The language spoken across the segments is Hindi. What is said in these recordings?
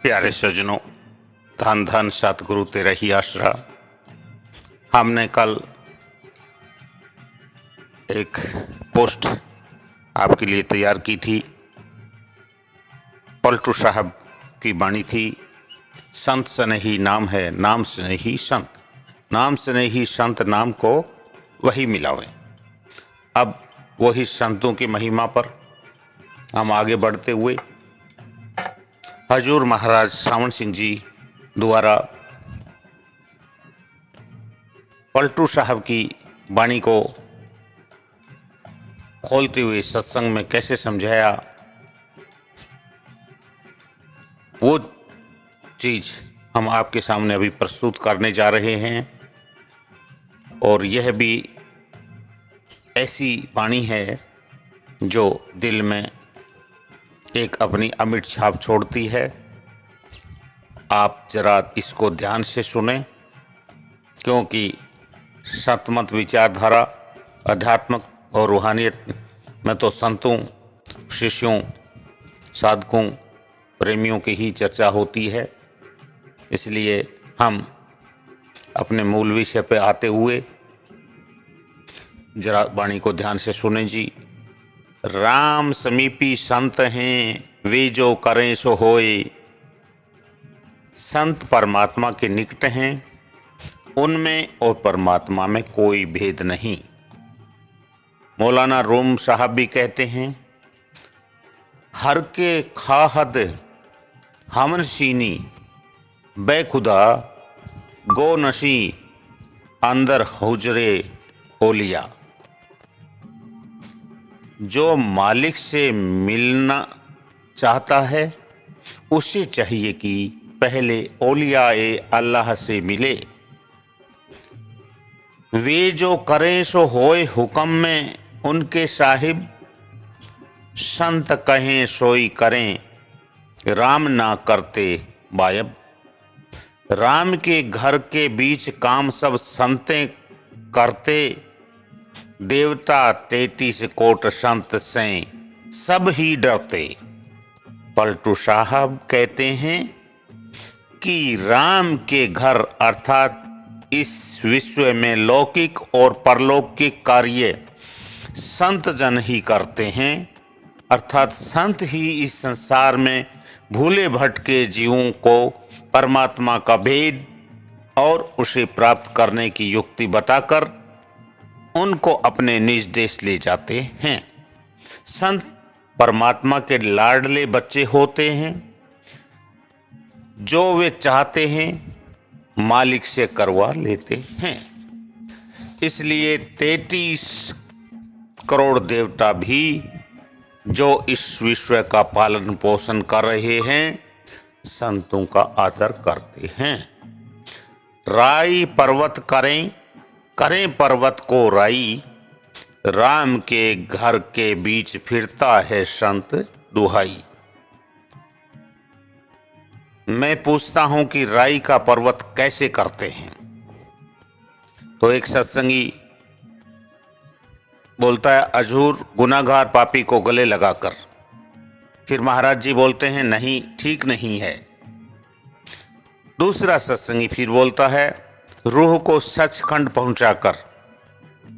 प्यारे सज्जनों, धन धन सतगुरु तेरा ही आसरा। हमने कल एक पोस्ट आपके लिए तैयार की थी। पलटू साहब की वाणी थी, संत से नहीं नाम है, नाम से नहीं संत, नाम से नहीं संत, नाम को वही मिलावे। अब वही संतों की महिमा पर हम आगे बढ़ते हुए हजूर महाराज सावन सिंह जी द्वारा पलटू साहब की वाणी को खोलते हुए सत्संग में कैसे समझाया, वो चीज़ हम आपके सामने अभी प्रस्तुत करने जा रहे हैं। और यह भी ऐसी वाणी है जो दिल में एक अपनी अमिट छाप छोड़ती है। आप जरा इसको ध्यान से सुने, क्योंकि सतमत विचारधारा, अध्यात्मक और रूहानियत में तो संतों, शिष्यों, साधकों, प्रेमियों की ही चर्चा होती है। इसलिए हम अपने मूल विषय पे आते हुए जरा वाणी को ध्यान से सुने जी। राम समीपी संत हैं, वे जो करें सो होए। संत परमात्मा के निकट हैं, उनमें और परमात्मा में कोई भेद नहीं। मौलाना रूम साहब भी कहते हैं, हर के खाहद हमन सीनी, बेखुदा गो नशी, अंदर हुजरे ओलिया। जो मालिक से मिलना चाहता है, उसे चाहिए कि पहले औलियाए अल्लाह से मिले। वे जो करें सो होए हुक्म में उनके साहिब, संत कहें सोई करें, राम ना करते वायब। राम के घर के बीच काम सब संतें करते, देवता 33 कोट संत से सब ही डरते। पलटू साहब कहते हैं कि राम के घर अर्थात इस विश्व में लौकिक और परलौकिक कार्य संत जन ही करते हैं। अर्थात संत ही इस संसार में भूले भटके जीवों को परमात्मा का भेद और उसे प्राप्त करने की युक्ति बताकर उनको अपने निज देश ले जाते हैं। संत परमात्मा के लाडले बच्चे होते हैं, जो वे चाहते हैं मालिक से करवा लेते हैं। इसलिए 33 करोड़ देवता भी जो इस विश्व का पालन पोषण कर रहे हैं, संतों का आदर करते हैं। राई पर्वत करें, करें पर्वत को राई, राम के घर के बीच फिरता है संत दुहाई। मैं पूछता हूं कि राई का पर्वत कैसे करते हैं? तो एक सत्संगी बोलता है, अजूर गुनाहगार पापी को गले लगाकर। फिर महाराज जी बोलते हैं, नहीं, ठीक नहीं है। दूसरा सत्संगी फिर बोलता है, रूह को सचखंड पहुंचाकर।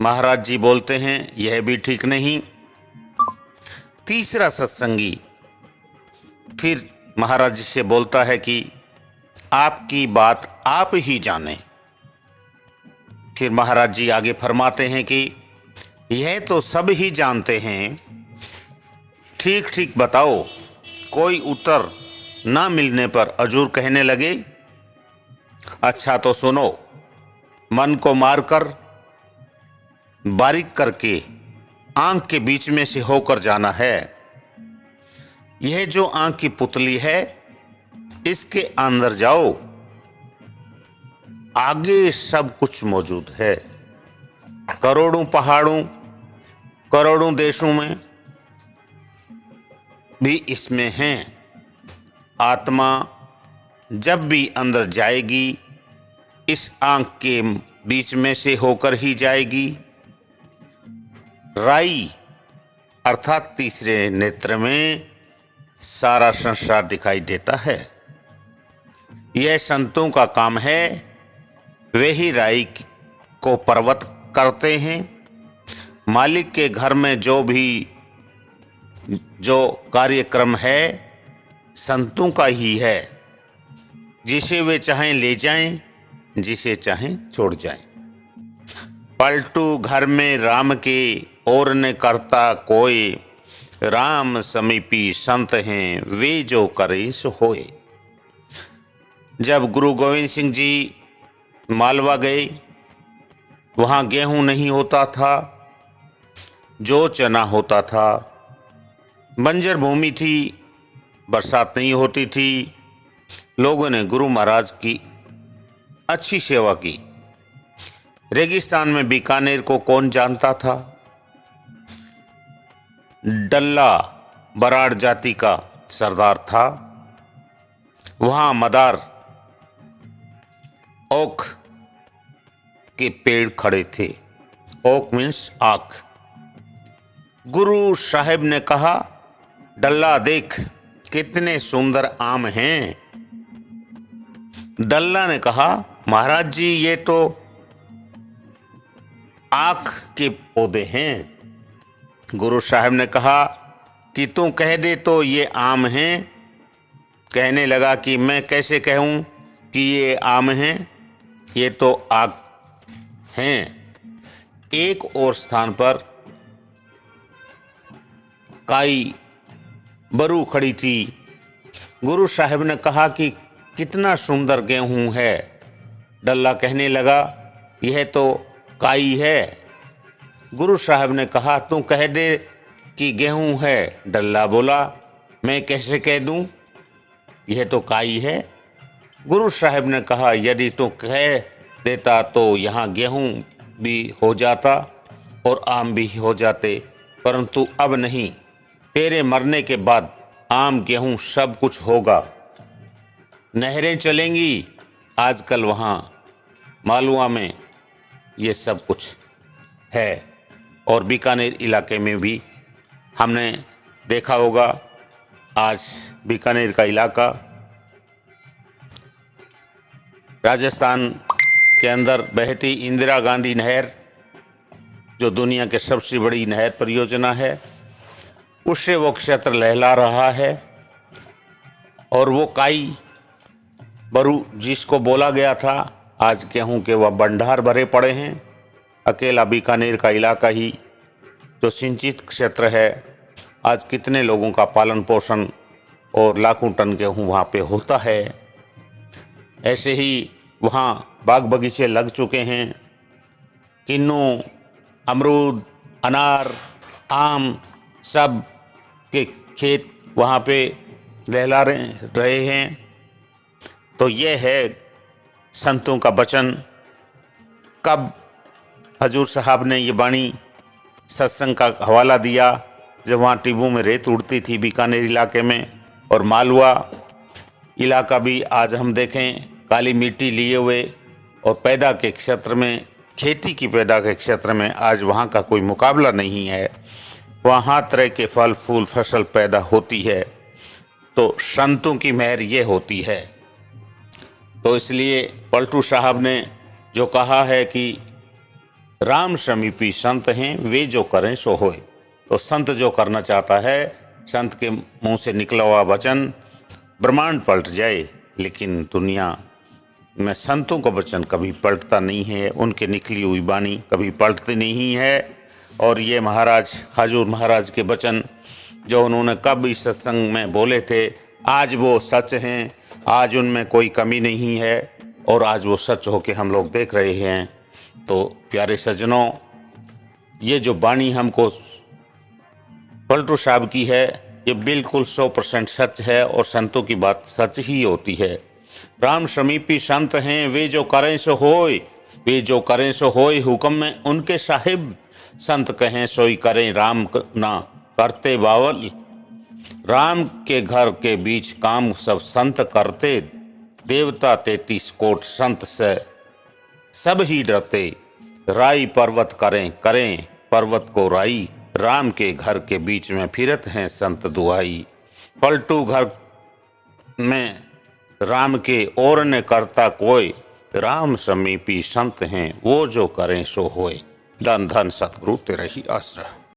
महाराज जी बोलते हैं, यह भी ठीक नहीं। तीसरा सत्संगी फिर महाराज जी से बोलता है कि आपकी बात आप ही जाने। फिर महाराज जी आगे फरमाते हैं कि यह तो सब ही जानते हैं, ठीक ठीक बताओ। कोई उत्तर ना मिलने पर अजूर कहने लगे, अच्छा तो सुनो, मन को मारकर बारीक करके आंख के बीच में से होकर जाना है। यह जो आंख की पुतली है, इसके अंदर जाओ, आगे सब कुछ मौजूद है। करोड़ों पहाड़ों, करोड़ों देशों में भी इसमें हैं। आत्मा जब भी अंदर जाएगी, इस आंख के बीच में से होकर ही जाएगी। राई अर्थात तीसरे नेत्र में सारा संसार दिखाई देता है। यह संतों का काम है, वे ही राई को पर्वत करते हैं। मालिक के घर में जो कार्यक्रम है संतों का ही है, जिसे वे चाहें ले जाएं, जिसे चाहें छोड़ जाएं। पलटू घर में राम के और न करता कोई, राम समीपी संत हैं वे जो करे सो होए। जब गुरु गोविंद सिंह जी मालवा गए, वहाँ गेहूं नहीं होता था, जो चना होता था, बंजर भूमि थी, बरसात नहीं होती थी। लोगों ने गुरु महाराज की अच्छी सेवा की। रेगिस्तान में बीकानेर को कौन जानता था? डल्ला बराड़ जाति का सरदार था। वहाँ मदार ओक के पेड़ खड़े थे। ओक मीन्स आक। गुरु साहिब ने कहा, डल्ला देख कितने सुंदर आम हैं। डल्ला ने कहा, महाराज जी ये तो आक के पौधे हैं। गुरु साहिब ने कहा कि तू कह दे तो ये आम हैं। कहने लगा कि मैं कैसे कहूँ कि ये आम हैं, ये तो आक हैं। एक और स्थान पर काई बरू खड़ी थी। गुरु साहिब ने कहा कि कितना सुंदर गेहूं है। डल्ला कहने लगा, यह तो काई है। गुरु साहब ने कहा, तू कह दे कि गेहूं है। डल्ला बोला, मैं कैसे कह दूं, यह तो काई है। गुरु साहब ने कहा, यदि तू कह देता तो यहाँ गेहूं भी हो जाता और आम भी हो जाते, परंतु अब नहीं। तेरे मरने के बाद आम गेहूं सब कुछ होगा। नहरें चलेंगी। आजकल वहाँ मालवा में ये सब कुछ है। और बीकानेर इलाके में भी हमने देखा होगा। आज बीकानेर का इलाका राजस्थान के अंदर बहती इंदिरा गांधी नहर, जो दुनिया के सबसे बड़ी नहर परियोजना है, उससे वो क्षेत्र लहला रहा है। और वो काई बरू जिसको बोला गया था, आज गेहूं के वह भंडार भरे पड़े हैं। अकेला बीकानेर का इलाका ही जो सिंचित क्षेत्र है, आज कितने लोगों का पालन पोषण और लाखों टन गेहूं वहाँ पे होता है। ऐसे ही वहाँ बाग बगीचे लग चुके हैं। किन्नू, अमरूद, अनार, आम सब के खेत वहाँ पे लहला रहे हैं। तो ये है संतों का वचन। कब हजूर साहब ने ये वाणी सत्संग का हवाला दिया, जब वहाँ टिब्बू में रेत उड़ती थी बीकानेर इलाके में। और मालवा इलाका भी आज हम देखें काली मिट्टी लिए हुए, और पैदा के क्षेत्र में, खेती की पैदा के क्षेत्र में आज वहाँ का कोई मुकाबला नहीं है। वहाँ तरह के फल फूल फसल पैदा होती है। तो संतों की मेहर ये होती है। तो इसलिए पलटू साहब ने जो कहा है कि राम समीपी संत हैं वे जो करें सो होए। तो संत जो करना चाहता है, संत के मुंह से निकला हुआ वचन ब्रह्मांड पलट जाए। लेकिन दुनिया में संतों का वचन कभी पलटता नहीं है, उनके निकली हुई वाणी कभी पलटती नहीं है। और ये महाराज हजूर महाराज के वचन जो उन्होंने कब इस सत्संग में बोले थे, आज वो सच हैं, आज उनमें कोई कमी नहीं है, और आज वो सच होके हम लोग देख रहे हैं। तो प्यारे सज्जनों, ये जो वाणी हमको पलटू साहब की है, ये बिल्कुल 100% सच है, और संतों की बात सच ही होती है। राम समीपी संत हैं वे जो करें सो होए, वे जो करें सो होए, हुक्म में उनके साहिब। संत कहें सोई करें, राम ना करते बावल। राम के घर के बीच काम सब संत करते, देवता 33 कोट संत से सब ही डरते। राई पर्वत करें करें पर्वत को राई, राम के घर के बीच में फिरत हैं संत दुआई। पलटू घर में राम के और न करता कोई, राम समीपी संत हैं वो जो करें सो होए। धन धन सतगुरु तेरा ही आसरा।